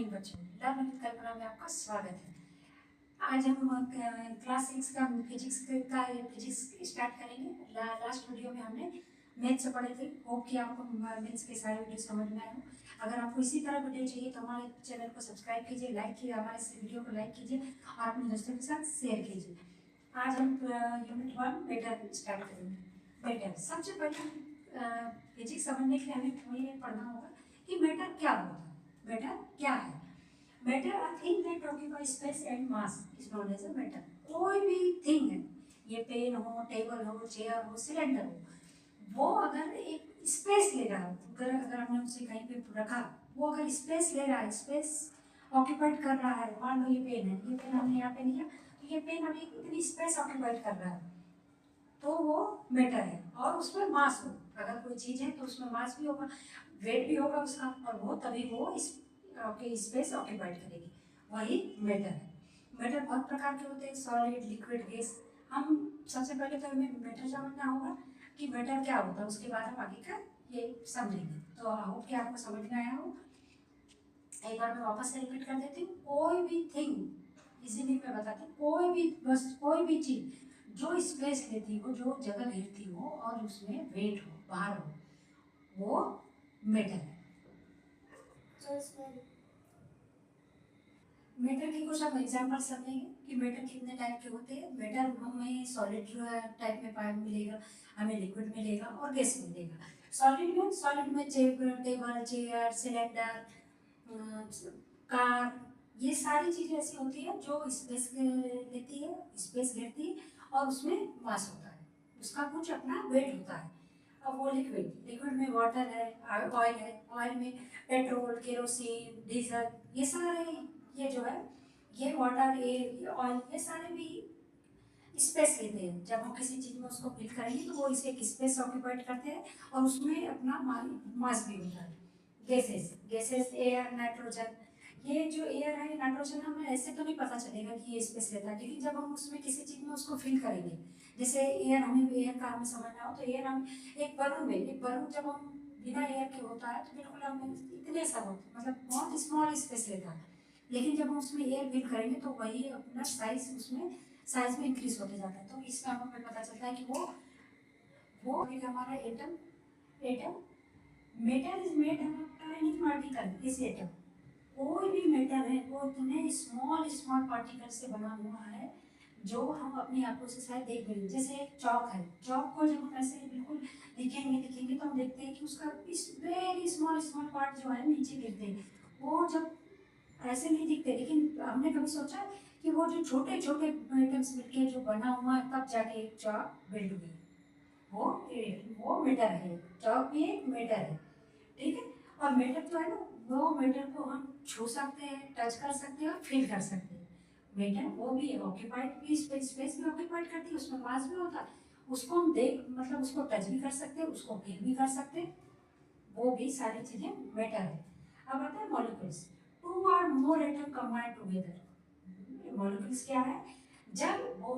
बच्चों, learn with कल्पना में आपका स्वागत है। आज हम क्लास 6 का फिजिक्स स्टार्ट करेंगे। लास्ट वीडियो में हमने मैथ्स से पढ़े थे। होप कि आपको मैथ्स के सारे वीडियो समझ में आए हो। अगर आपको इसी तरह वीडियो चाहिए तो हमारे चैनल को सब्सक्राइब कीजिए, लाइक कीजिए, हमारे इस वीडियो को लाइक कीजिए और अपने दोस्तों के साथ शेयर कीजिए। आज हम यूनिट 1 मैटर स्टार्ट करेंगे। मैटर सबसे पहले फिजिक्स समझने के लिए हमें ये पढ़ना होगा कि मैटर क्या होता है। मैटर क्या है? Matter a thing that occupy space and mass is known as a matter. कोई भी थिंग है, ये पेन हो, टेबल हो, चेयर हो, सिलेंडर हो, वो अगर एक स्पेस ले रहा है, अगर हमने उसे कहीं पे रखा, वो अगर स्पेस ले रहा है, स्पेस ऑक्यूपाइड कर रहा है। मान लो ये पेन है, ये पेन हमने यहाँ पे लिया तो ये पेन अभी इतनी स्पेस ऑक्यूपाइड कर रहा है, तो वो मैटर है। और उसमें मास हो, अगर कोई चीज़ है तो उसमें मास भी होगा, वेट भी होगा उसका, और वो तभी वो स्पेस ऑक्यूपाइड करेगी, वही मैटर है। मैटर बहुत प्रकार के होते हैं, सॉलिड, लिक्विड, गैस। हम सबसे पहले तो हमें मैटर समझना होगा कि मैटर क्या होता है, उसके बाद हम आगे का ये समझेंगे। तो आई होप कि आपको समझ में आया हो। एक बार मैं वापस से रिपीट कर देती हूँ। कोई भी थिंग, इसीलिए मैं बताती हूँ, कोई भी बस कोई भी चीज जो स्पेस लेती हो, जो जगह घेरती हो और उसमें वेट हो, बाहर हो, वो मैटर है। तो इसमें मैटर के कुछ हम एग्जाम्पल समझेंगे कि मैटर कितने टाइप के होते हैं। मैटर हमें सॉलिड टाइप में पाया मिलेगा, हमें लिक्विड मिलेगा और गैस मिलेगा। सॉलिड में टेबल, चेयर, सिलेंडर, कार, ये सारी चीजें ऐसी होती है जो स्पेस लेती है, स्पेस घेरती है और उसमें मास होता है, उसका कुछ अपना वेट होता है। अब वो लिक्विड में वाटर है, ऑयल है, ऑयल में पेट्रोल, केरोसिन, डीजल, ये सारे, ये जो है, ये वाटर, एयर, ऑयल, ये सारे भी स्पेस लेते हैं। जब हम किसी चीज में उसको फिल करेंगे तो वो इसे एक स्पेस ऑक्यूपाइड करते हैं और उसमें अपना मास भी होता है। Gases air, nitrogen. ये जो एयर है, नाइट्रोजन, हमें ऐसे तो नहीं पता चलेगा कि ये स्पेस लेता है, लेकिन जब हम उसमें किसी चीज में उसको फिल करेंगे, जैसे एयर, एयर का हमें समझना हो तो एयर हम एक बलून जब हम बिना एयर के होता है तो बिल्कुल हम इतने सा होता, मतलब बहुत स्मॉल स्पेस लेता है। लेकिन जब हम उसमें एयर फिल करेंगे तो वही अपना साइज में इंक्रीज होते जाता है। तो इसका हमें पता चलता है कि वो एक हमारा atom matter is made of tiny particle. इस एटम, कोई भी मेटर है वो इतने स्मॉल स्मॉल पार्टिकल से बना हुआ है जो हम अपनी आंखों से शायद देख भी नहीं। जैसे एक चौक है, चौक को जब हम ऐसे बिल्कुल लिखेंगे तो हम देखते हैं कि उसका इस वेरी स्मॉल स्मॉल पार्ट जो है नीचे गिरते हैं, वो जब ऐसे नहीं दिखते। लेकिन हमने कभी सोचा कि वो जो छोटे छोटे आइटम्स मिलके जो बना हुआ है तब जाके एक चौक बिल्ड हुई, वो मीटर है। चौक भी एक मीटर है, ठीक है। और मीटर जो है ना, वो मीटर को हम छू सकते हैं, टच कर सकते हैं और फील कर सकते हैं। मीटर वो भी ऑक्यूपाइड भी, स्पेस भी ऑक्यूपाइड करती है, उसमें मास भी होता है। उसको हम देख, मतलब उसको टच भी कर सकते हैं, उसको फील भी कर सकते हैं, वो भी सारी चीजें मीटर है। अब आता है molecules. Two or more atom combined together. Molecules क्या है? जब वो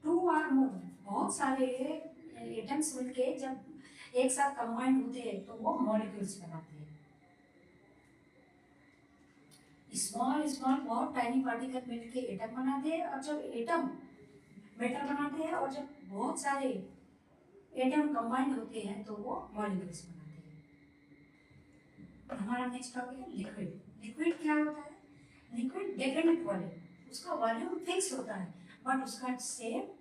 टू आर मोर, बहुत सारे एटम्स मिलके जब एक साथ कंबाइंड होते हैं तो वो मॉलिक्यूल्स बनाते हैं। स्मॉल स्मॉल बहुत टाइनी पार्टिकल मिलके एटम बनाते हैं, और जब एटम मेटल बनाते हैं, और जब बहुत सारे एटम कंबाइंड होते हैं तो वो मॉलिक्यूल्स बनाते हैं। हमारा नेक्स्ट टॉपिक है लिक्विड। लिक्विड क्या होता है? लिक्विड डेफिनेट वॉल्यूम, उसका वॉल्यूम फिक्स होता है बट उसका शेप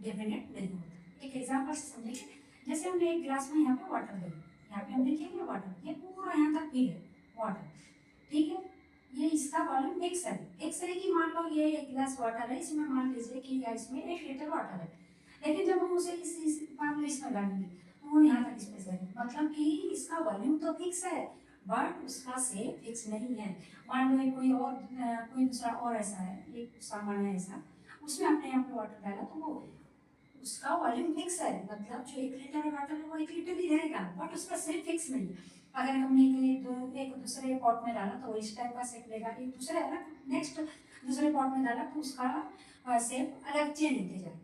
डेफिनेट नहीं होता। एक एग्जांपल से समझेंगे। जैसे हमने एक ग्लास में यहाँ पे वाटर लिया, यहाँ पे हमने क्या लिया? वाटर, ये पूरा यहाँ तक पी है वाटर, ठीक है। ये इसका वॉल्यूम फिक्स है कि मान लो ये एक गिलास वाटर है, इसमें मान लीजिए कि इसमें 1 लीटर वाटर है। लेकिन जब हम उसे मान लो इसमें डालेंगे तो वो यहाँ तक स्पेस है, मतलब कि इसका वॉल्यूम तो फिक्स है बट उसका शेप फिक्स नहीं है। मान लो कोई दूसरा और ऐसा है, एक सामान है ऐसा, उसमें हमने यहाँ पे वाटर डाला तो वो उसका वॉल्यूम फिक्स है, मतलब जो 1 लीटर वाटर है वो 1 लीटर ही रहेगा बट उसका शेप फिक्स नहीं है। अगर हमने एक दूसरे पॉट में डाला तो वो इस टाइप का शेप लेगा, एक दूसरे अलग नेक्स्ट दूसरे पॉट में डाला तो उसका शेप अलग चेंज होते जाएगा।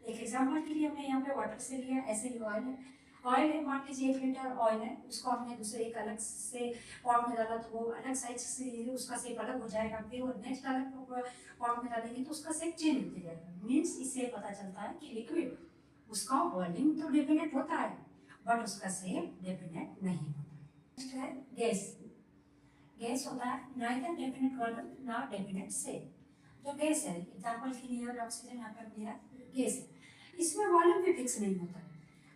एक एग्जाम्पल के लिए हमने यहाँ पे वाटर से लिया, ऐसे ही ऑयल है। ऑयल है, मान लीजिए 1 लीटर ऑयल है, उसको हमने दूसरे एक अलग से पॉट में डाला तो वो अलग साइज से उसका शेप अलग हो जाएगा, फिर वो नेक्स्ट अलग पॉट में डालेंगे तो उसका शेप चेंज होते जाएगा। मीन्स इससे पता चलता है कि लिक्विड उसका वॉल्यूम तो डेफिनेट होता है बट उसका शेप डेफिनेट नहीं होता। नेक्स्ट है गैस। गैस होता है नाइदर डेफिनेट वॉल्यूम ना डेफिनेट शेप। जो गैस है, एग्जाम्पल के लिए ऑक्सीजन यहाँ पर दिया गैस है, इसमें वॉल्यूम भी फिक्स नहीं होता है।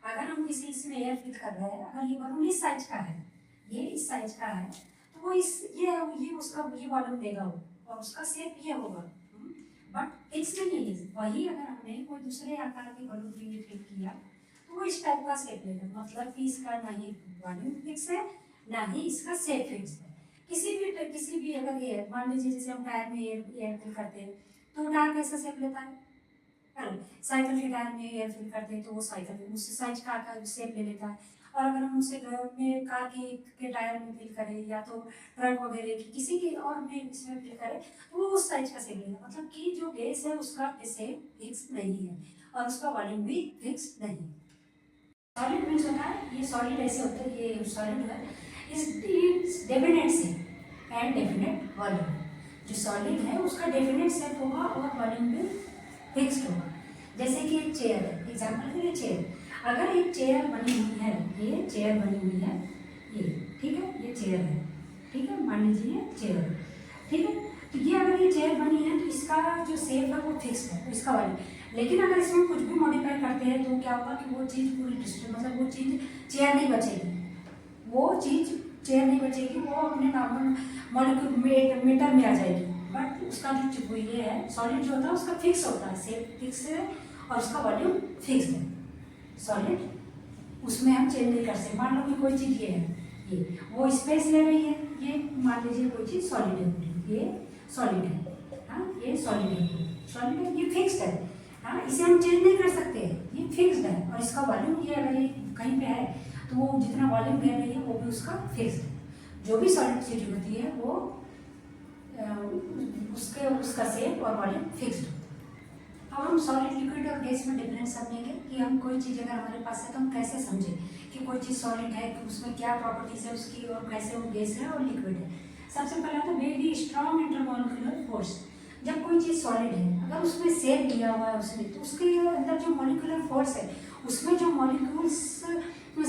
अगर हम किसी इसमें एयर फिल कर रहे हैं, अगर ये बलून इस साइज का है, ये इस साइज का है, तो वो इस ये उसका ये वॉल्यूम देगा वो, और उसका शेप ये होगा, बट फिक्स नहीं है। वही अगर हमने कोई दूसरे आकार के बलून पे ये फिल किया तो वो इस टाइप का शेप लेगा, मतलब कि इसका ना ही वॉल्यूम फिक्स है ना ही इसका शेप फिक्स है। किसी भी अगर ये मान लीजिए जैसे हम टायर में एयर फिल करते हैं तो टायर कैसा शेप लेता है, साइकिल के टायर में एयर फिल करते हैं तो वो साइकिल उस साइज का शेप ले लेता है। और अगर हम उसे घर में कार के टायर में फिल करें या तो ट्रक वगैरह की किसी के और में इसमें फिल करें तो वो उस साइज का शेप लेगा। मतलब कि जो गैस है उसका शेप फिक्स नहीं है और उसका वॉल्यूम भी फिक्स नहीं है। सॉलिड मीन्स होता है, ये सॉलिड ऐसे होता है, ये सॉलिड है इस definite shape and definite volume. जो सॉलिड है उसका डेफिनेट शेप होगा और वॉल्यूम भी फिक्स्ड होगा। जैसे कि एक चेयर है, एग्जाम्पल के लिए चेयर, अगर एक चेयर बनी हुई है, ये चेयर बनी हुई है, ये ठीक है, ये चेयर है, ठीक है, मान लीजिए ये चेयर है, ठीक है, तो ये अगर ये चेयर बनी है तो इसका जो शेप है वो फिक्स है, इसका वॉल्यूम। लेकिन अगर इसमें कुछ भी मॉडिफाई करते हैं तो क्या होगा कि वो चीज़ पूरी डिस्ट्रीब्यूट, मतलब वो चीज़ चेयर नहीं बचेगी, वो चीज़ चेयर नहीं बचेगी, वो अपने नॉर्मल मॉलिक्यूल मीटर में आ जाएगी। बट उसका जो ये है सॉलिड जो होता है उसका फिक्स होता है, शेप फिक्स है और उसका वॉल्यूम फिक्स है। सॉलिड उसमें हम चेंज नहीं कर सकते। मान लो कि कोई चीज़ ये है, ये वो स्पेस ले रही है, ये मान लीजिए कोई चीज़ सॉलिड है, ये सॉलिड है, हाँ ये सॉलिड है, सॉलिड है, ये फिक्स्ड है, हाँ इसे हम चेंज नहीं कर सकते, ये फिक्स्ड है। और इसका वॉल्यूम ये अगर ये कहीं पे है तो वो जितना वॉल्यूम ले रही है वो भी उसका फिक्स्ड है। जो भी सॉलिड चीज होती है वो उसका शेप और वॉल्यूम फिक्स्ड होता है। अब हम सॉलिड लिक्विड और गैस में डिफरेंस समझेंगे कि हम कोई चीज़ अगर हमारे पास है तो हम कैसे समझें कि कोई चीज़ सॉलिड है, कि उसमें क्या प्रॉपर्टीज है उसकी और कैसे वो गैस है और लिक्विड है। सबसे पहला तो वेरी स्ट्रॉन्ग इंटरमॉलिक्यूलर फोर्स। जब कोई चीज़ सॉलिड है, अगर उसमें शेप दिया हुआ है उसने, तो उसके अंदर जो मॉलिक्यूलर फोर्स है, उसमें जो मॉलिक्यूल्स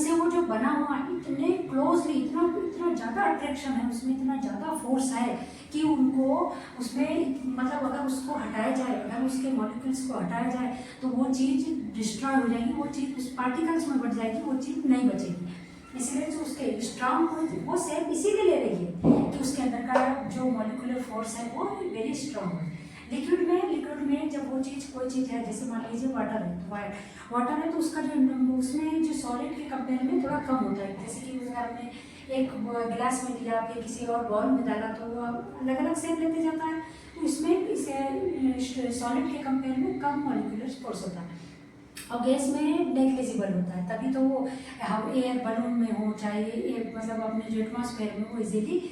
से वो जो बना हुआ है इतने क्लोजली, इतना ज़्यादा अट्रैक्शन है उसमें, इतना ज़्यादा फोर्स है कि उनको उसमें, मतलब अगर उसको हटाया जाए, अगर उसके मॉलिक्यूल्स को हटाया जाए तो वो चीज़ डिस्ट्रॉय हो जाएगी, वो चीज़ उस पार्टिकल्स में बढ़ जाएगी, वो चीज़ नहीं बचेगी। इसलिए जो उसके स्ट्रॉन्ग वो शेप इसीलिए ले रही है कि उसके अंदर का जो मॉलिक्यूलर फोर्स है वो वेरी स्ट्रॉन्ग है। लिक्विड में जब वो चीज़ कोई चीज़ है, जैसे मान लीजिए वाटर है, तो वाटर है तो उसका जो उसमें जो सॉलिड के कंपेयर में थोड़ा कम होता है। जैसे कि अगर हमने एक गिलास में दिया फिर किसी और बाउल में डाला तो वो अलग अलग शेप लेते जाता है, तो इसमें इसे सॉलिड के कंपेयर में कम मॉलिक्यूलर फोर्स होता है। और गैस में नेग्लिजिबल होता है, तभी तो वो हम एयर बलून में हो चाहे मतलब अपने जो एटमॉस्फेयर में वो इजीली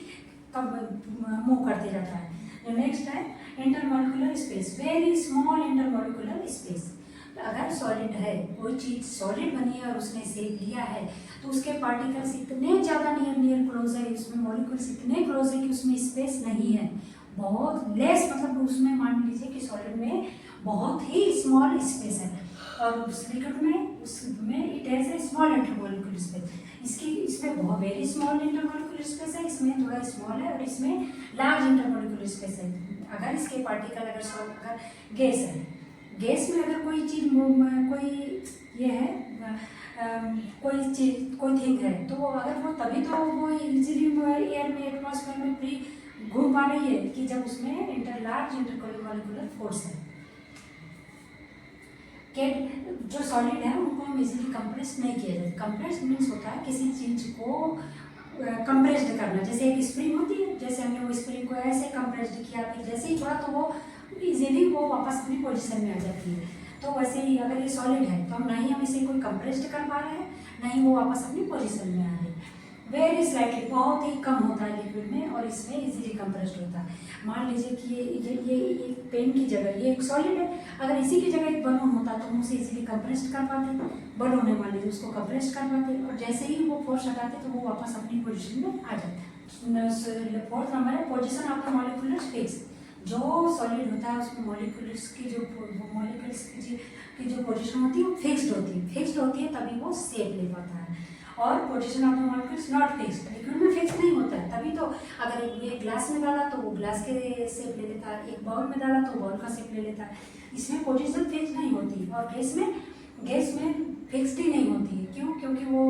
मूव करते जाता है। नेक्स्ट है intermolecular space, very small intermolecular space. अगर सॉलिड है, कोई चीज़ सॉलिड बनी है और उसने शेप लिया है तो उसके पार्टिकल्स इतने ज़्यादा नियर क्लोज है, उसमें मॉलिक्यूल्स इतने क्लोज है कि उसमें स्पेस नहीं है, बहुत लेस, मतलब उसमें मान लीजिए कि सॉलिड में बहुत ही स्मॉल स्पेस है और उस लिक्विड में उसमें it has a small intermolecular space. इसमें बहुत वेरी स्मॉल इंटरमॉलिक्यूलर स्पेस है, इसमें थोड़ा स्मॉल है और इसमें लार्ज इंटरमॉलिक्यूलर स्पेस है। अगर इसके पार्टिकल अगर गैस है, गैस में अगर कोई चीज़ कोई ये है कोई चीज कोई थिंग है तो अगर वो तभी तो वो इजीली एयर में एटमॉस्फेयर में फ्री घूम पा रही है कि जब उसमें लार्ज इंटरमॉलिक्यूलर फोर्स है। के जो सॉलिड है उनको हम इजीली कंप्रेस नहीं किया जाता। कंप्रेस मीन्स होता है किसी चीज़ को कंप्रेस्ड करना, जैसे एक स्प्रिंग होती है, जैसे हमने वो स्प्रिंग को ऐसे कंप्रेस्ड किया फिर जैसे ही छोड़ा तो वो इजीली वो वापस अपनी पोजीशन में आ जाती है। तो वैसे ही अगर ये सॉलिड है तो हम ना ही हम इसे कोई कंप्रेस्ड कर पा रहे हैं ना ही वो वापस अपनी पोजीशन में आ रही है। वेरी स्लाइटली, बहुत ही कम होता है लिक्विड में, और इसमें इजीली कंप्रेस्ड होता है। मान लीजिए कि ये एक पेन की जगह ये एक सॉलिड है, अगर इसी की जगह एक बलून होता तो हम उसे इजीली कंप्रेस्ड कर पाते। बलून है मान लीजिए, उसको कंप्रेस्ड कर पाते, और जैसे ही वो फोर्स हटाते तो वो वापस अपनी पोजीशन में आ जाता है। फोर्थ नंबर है position of the molecules fix. जो सॉलिड होता है उसमें मॉलिक्यूल्स की जो पोजीशन होती है वो फिक्स्ड होती है। फिक्स्ड होती है तभी वो शेप ले पाता है। और position of the molecules not fixed, liquid में फिक्स नहीं होता है, तभी तो अगर एक ग्लास में डाला तो वो ग्लास के शेप ले लेता है, एक बाउल में डाला तो बाउल का शेप ले लेता है। इसमें पोजीशन फिक्स नहीं होती। और गैस में फिक्स्ड ही नहीं होती है। क्यों? क्योंकि वो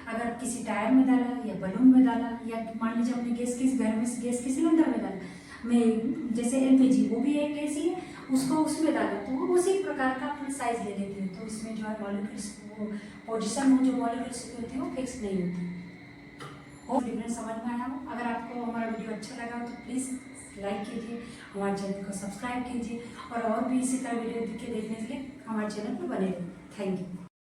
अगर किसी टायर में डाला या बलून में डाला, या मान लीजिए हमने गैस किस घर में गैस के सिलेंडर में डाला, में जैसे एलपीजी वो भी एक गैस ही है, उसको उसमें डाला तो वो उसी प्रकार का अपना साइज ले लेती है। तो इसमें जो है मॉलिक्यूल्स वो पोजीशन जो मॉलिक्यूल्स की होती है वो फिक्स नहीं होती। और डिफरेंस समझ में आया हो? अगर आपको हमारा वीडियो अच्छा लगा तो प्लीज़ लाइक कीजिए, हमारे चैनल को सब्सक्राइब कीजिए, और भी इसी तरह वीडियो देखने के लिए हमारे चैनल पर बने रहिए। Thank you.